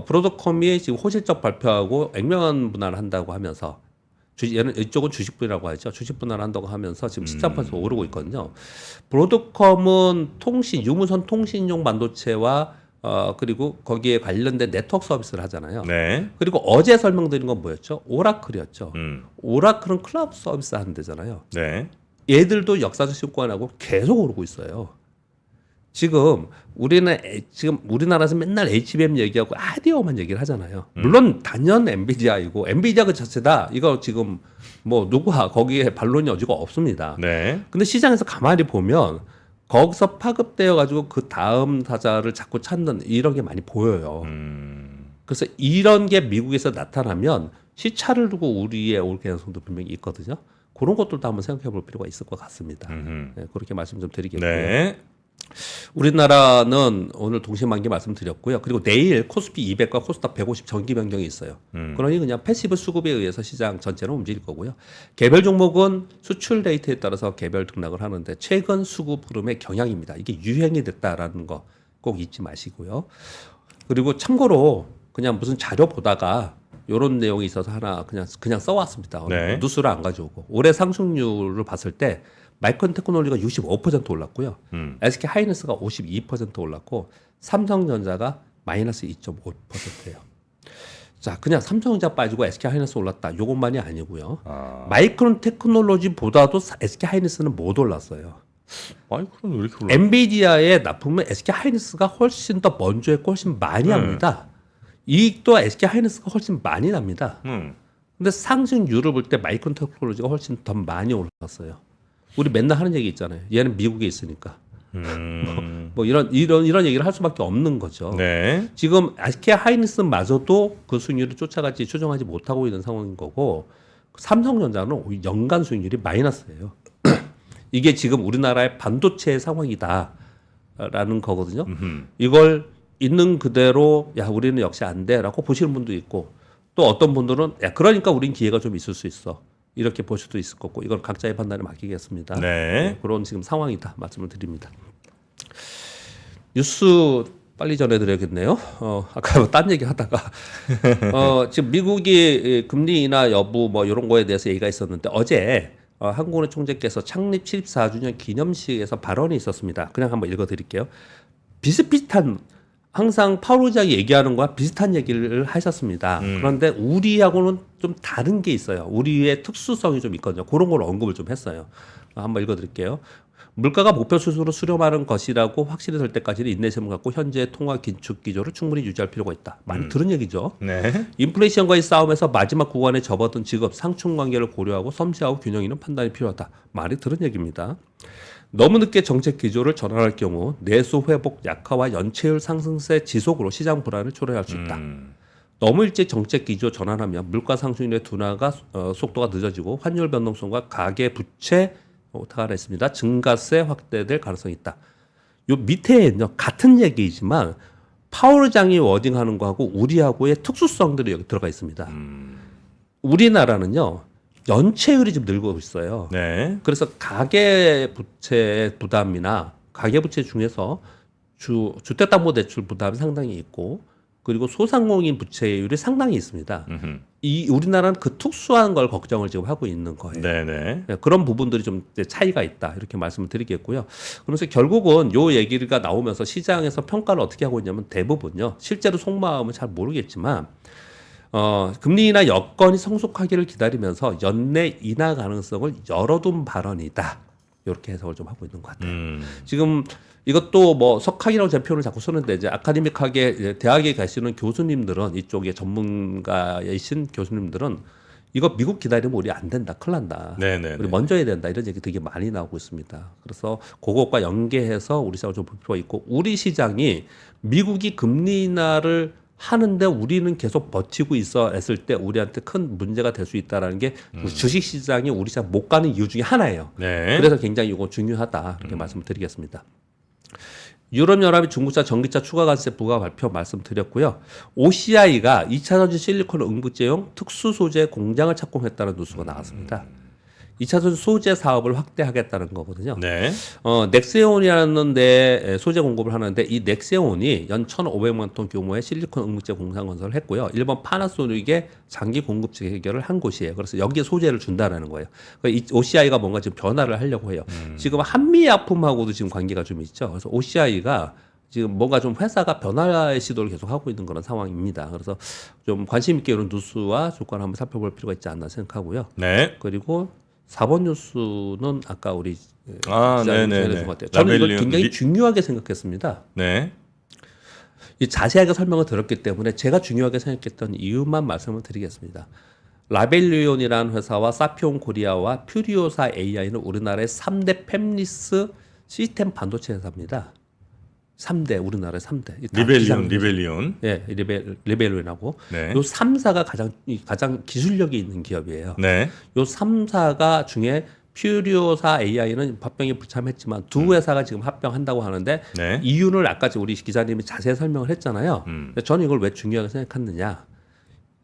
브로드컴이 지금 호실적 발표하고 액면 분할을 한다고 하면서 이쪽은 주식 분할이라고 하죠. 주식 분할을 한다고 하면서 지금 13% 오르고 있거든요. 브로드컴은 유무선 통신용 반도체와 그리고 거기에 관련된 네트워크 서비스를 하잖아요. 네. 그리고 어제 설명드린 건 뭐였죠? 오라클이었죠. 음. 오라클은 클라우드 서비스 하는 데잖아요. 네. 얘들도 역사적 신고하고 계속 오르고 있어요. 지금 우리나라에서 맨날 HBM 얘기하고 아디오만 얘기를 하잖아요. 물론 단연 엔비디아이고 엔비디아 그 자체다. 이거 지금 뭐 누가 거기에 반론이 어지가 없습니다. 네. 근데 시장에서 가만히 보면 거기서 파급되어 가지고 그 다음 타자를 자꾸 찾는 이런 게 많이 보여요. 그래서 이런 게 미국에서 나타나면 시차를 두고 우리의 올 가능성도 분명히 있거든요. 그런 것들도 한번 생각해 볼 필요가 있을 것 같습니다. 네, 그렇게 말씀 좀 드리겠고요. 네. 우리나라는 오늘 동시만기 말씀드렸고요. 그리고 내일 코스피 200과 코스닥 150 정기 변경이 있어요. 그러니 그냥 패시브 수급에 의해서 시장 전체는 움직일 거고요. 개별 종목은 수출 데이터에 따라서 개별 등락을 하는데 최근 수급 흐름의 경향입니다. 이게 유행이 됐다라는 거 꼭 잊지 마시고요. 그리고 참고로 그냥 무슨 자료 보다가 이런 내용이 있어서 하나 그냥 써왔습니다. 네. 뉴스를 안 가져오고 올해 상승률을 봤을 때 마이크론 테크놀로지가 65% 올랐고요. SK 하이닉스가 52% 올랐고 삼성전자가 마이너스 2.5%예요. 자, 그냥 삼성전자 빠지고 SK 하이닉스 올랐다. 이것만이 아니고요. 마이크론 테크놀로지보다도 SK 하이닉스는 못 올랐어요. 마이크론 왜 이렇게 올라? 엔비디아의 납품은 SK 하이닉스가 훨씬 더 먼저 했고 훨씬 많이 합니다. 이익도 SK 하이닉스가 훨씬 많이 납니다. 근데 상승률을 볼 때 마이크론 테크놀로지가 훨씬 더 많이 올랐어요. 우리 맨날 하는 얘기 있잖아요. 얘는 미국에 있으니까. 뭐 이런 얘기를 할 수밖에 없는 거죠. 네. 지금 SK 하이닉스마저도 그 수익률을 추정하지 못하고 있는 상황인 거고 삼성전자는 연간 수익률이 마이너스예요. 이게 지금 우리나라의 반도체 상황이다라는 거거든요. 이걸 있는 그대로 야 우리는 역시 안 돼라고 보시는 분도 있고 또 어떤 분들은 야 그러니까 우린 기회가 좀 있을 수 있어. 이렇게 볼 수도 있을 거고 이건 각자의 판단에 맡기겠습니다. 네. 그런 지금 상황이다 말씀을 드립니다. 뉴스 빨리 전해드려야겠네요. 아까 뭐 딴 얘기 하다가 지금 미국이 금리 인하 여부 뭐 이런 거에 대해서 얘기가 있었는데 어제 한국은행 총재께서 창립 74주년 기념식에서 발언이 있었습니다. 그냥 한번 읽어드릴게요. 비슷비슷한 항상 파우로장이 얘기하는 거와 비슷한 얘기를 하셨습니다. 그런데 우리하고는 좀 다른 게 있어요. 우리의 특수성이 좀 있거든요. 그런 걸 언급을 좀 했어요. 한번 읽어드릴게요. 물가가 목표 수준으로 수렴하는 것이라고 확실히 될 때까지는 인내심을 갖고 현재의 통화 긴축 기조를 충분히 유지할 필요가 있다. 많이 들은 얘기죠. 네. 인플레이션과의 싸움에서 마지막 구간에 접어든 지급, 상충 관계를 고려하고 섬세하고 균형 있는 판단이 필요하다. 많이 들은 얘기입니다. 너무 늦게 정책 기조를 전환할 경우 내수 회복 약화와 연체율 상승세 지속으로 시장 불안을 초래할 수 있다. 너무 일찍 정책 기조 전환하면 물가 상승률의 둔화가 속도가 늦어지고 환율 변동성과 가계 부채 했습니다. 증가세 확대될 가능성이 있다. 요 밑에는요 같은 얘기이지만 파월장이 워딩하는 거하고 우리하고의 특수성들이 여기 들어가 있습니다. 우리나라는요 연체율이 좀 늘고 있어요. 네. 그래서 가계 부채 부담이나 가계 부채 중에서 주택담보대출 부담이 상당히 있고 그리고 소상공인 부채율이 상당히 있습니다. 이 우리나라는 그 특수한 걸 걱정을 지금 하고 있는 거예요. 네네. 네, 그런 부분들이 좀 차이가 있다 이렇게 말씀을 드리겠고요. 그러면서 결국은 요 얘기가 나오면서 시장에서 평가를 어떻게 하고 있냐면 대부분요. 실제로 속마음은 잘 모르겠지만 금리나 여건이 성숙하기를 기다리면서 연내 인하 가능성을 열어둔 발언이다. 이렇게 해석을 좀 하고 있는 것 같아요. 지금 이것도 뭐 석학이라고 제 표현을 자꾸 쓰는데 이제 아카데믹하게 이제 대학에 가시는 교수님들은 이쪽에 전문가이신 교수님들은 이거 미국 기다리면 우리 안 된다, 큰일 난다. 네네네. 우리 먼저 해야 된다 이런 얘기 되게 많이 나오고 있습니다. 그래서 그것과 연계해서 우리 시장을 좀 볼 필요가 있고 우리 시장이 미국이 금리 인하를 하는데 우리는 계속 버티고 있어 했을 때 우리한테 큰 문제가 될 수 있다라는 게 주식 시장이 우리 시장 못 가는 이유 중에 하나예요. 네. 그래서 굉장히 이거 중요하다 이렇게 말씀을 드리겠습니다. 유럽연합이 중국자 전기차 추가 관세 부과 발표 말씀드렸고요. OCI가 2차 전지 실리콘 응급제용 특수 소재 공장을 착공했다는 뉴스가 나왔습니다. 2차 전지 소재 사업을 확대하겠다는 거거든요. 네. 넥세온이라는 데 소재 공급을 하는데 이 넥세온이 연 1,500만 톤 규모의 실리콘 응급제 공장 건설을 했고요. 일본 파나소닉의 장기 공급체 해결을 한 곳이에요. 그래서 여기에 소재를 준다라는 거예요. 그러니까 이 OCI가 뭔가 지금 변화를 하려고 해요. 지금 한미약품하고도 지금 관계가 좀 있죠. 그래서 OCI가 지금 뭔가 좀 회사가 변화의 시도를 계속 하고 있는 그런 상황입니다. 그래서 좀 관심 있게 이런 뉴스와 조건을 한번 살펴볼 필요가 있지 않나 생각하고요. 네. 그리고 4번 뉴스는 아까 우리 네네네. 기자님 것 같아요. 저는 이걸 라벨리온 굉장히 중요하게 생각했습니다. 네. 이 자세하게 설명을 들었기 때문에 제가 중요하게 생각했던 이유만 말씀을 드리겠습니다. 라벨리온이라는 회사와 사피온 코리아와 퓨리오사 AI는 우리나라의 3대 팹리스 시스템 반도체 회사입니다. 3대 우리나라의 3대. 리벨리온. 예, 리벨리온하고 네. 요 3사가 가장 기술력이 있는 기업이에요. 네. 요 3사가 중에 퓨리오사 AI는 합병에 불참했지만 두 회사가 지금 합병한다고 하는데 네. 이유를 아까 우리 기자님이 자세히 설명을 했잖아요. 근데 저는 이걸 왜 중요하게 생각했느냐.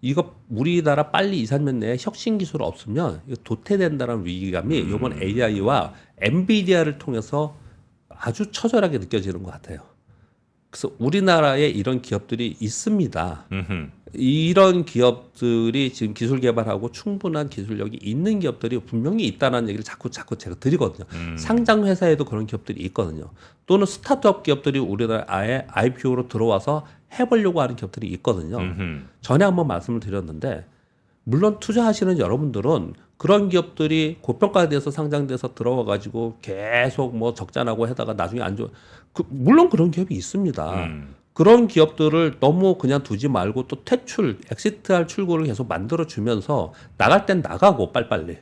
이거 우리나라 빨리 2, 3년 내에 혁신 기술 없으면 이거 도태된다는 위기감이 이번 AI와 엔비디아를 통해서 아주 처절하게 느껴지는 것 같아요. 그래서 우리나라에 이런 기업들이 있습니다. 이런 기업들이 지금 기술 개발하고 충분한 기술력이 있는 기업들이 분명히 있다는 얘기를 자꾸 제가 드리거든요. 상장 회사에도 그런 기업들이 있거든요. 또는 스타트업 기업들이 우리나라에 IPO로 들어와서 해보려고 하는 기업들이 있거든요. 전에 한번 말씀을 드렸는데 물론 투자하시는 여러분들은 그런 기업들이 고평가돼서 상장돼서 들어와가지고 계속 뭐 적자나고 하다가 나중에 안 좋아. 물론 그런 기업이 있습니다. 그런 기업들을 너무 그냥 두지 말고 또 엑시트할 출구를 계속 만들어주면서 나갈 땐 나가고 빨리빨리.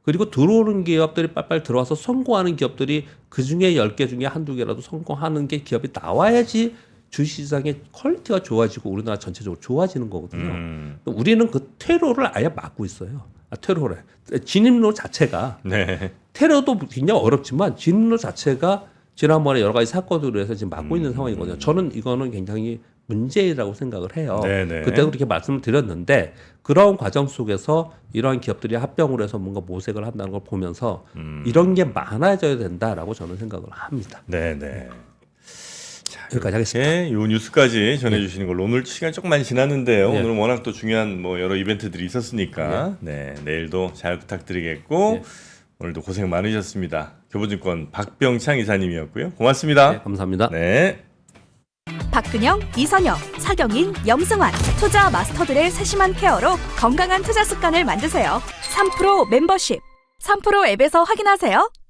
그리고 들어오는 기업들이 빨리빨리 들어와서 성공하는 기업들이 그 중에 10개 중에 한두 개라도 성공하는 게 기업이 나와야지 주식시장의 퀄리티가 좋아지고 우리나라 전체적으로 좋아지는 거거든요. 우리는 그 퇴로를 아예 막고 있어요. 퇴로래. 진입로 자체가 네. 테러도 굉장히 어렵지만 진입로 자체가 지난번에 여러 가지 사건으로 해서 지금 막고 있는 상황이거든요. 저는 이거는 굉장히 문제라고 생각을 해요. 네네. 그때도 그렇게 말씀을 드렸는데 그런 과정 속에서 이러한 기업들이 합병을 해서 뭔가 모색을 한다는 걸 보면서 이런 게 많아져야 된다라고 저는 생각을 합니다. 네네. 여기까지 하겠습니다. 이 뉴스까지 전해주시는 걸로 오늘 시간이 조금 많이 지났는데요. 네. 오늘은 워낙 또 중요한 뭐 여러 이벤트들이 있었으니까 네, 내일도 잘 부탁드리겠고 네. 오늘도 고생 많으셨습니다. 교보증권 박병창 이사님이었고요. 고맙습니다. 네, 감사합니다. 네. 박근영, 이선영, 사경인, 염승환 투자 마스터들의 세심한 케어로 건강한 투자 습관을 만드세요. 3프로 멤버십 3프로 앱에서 확인하세요.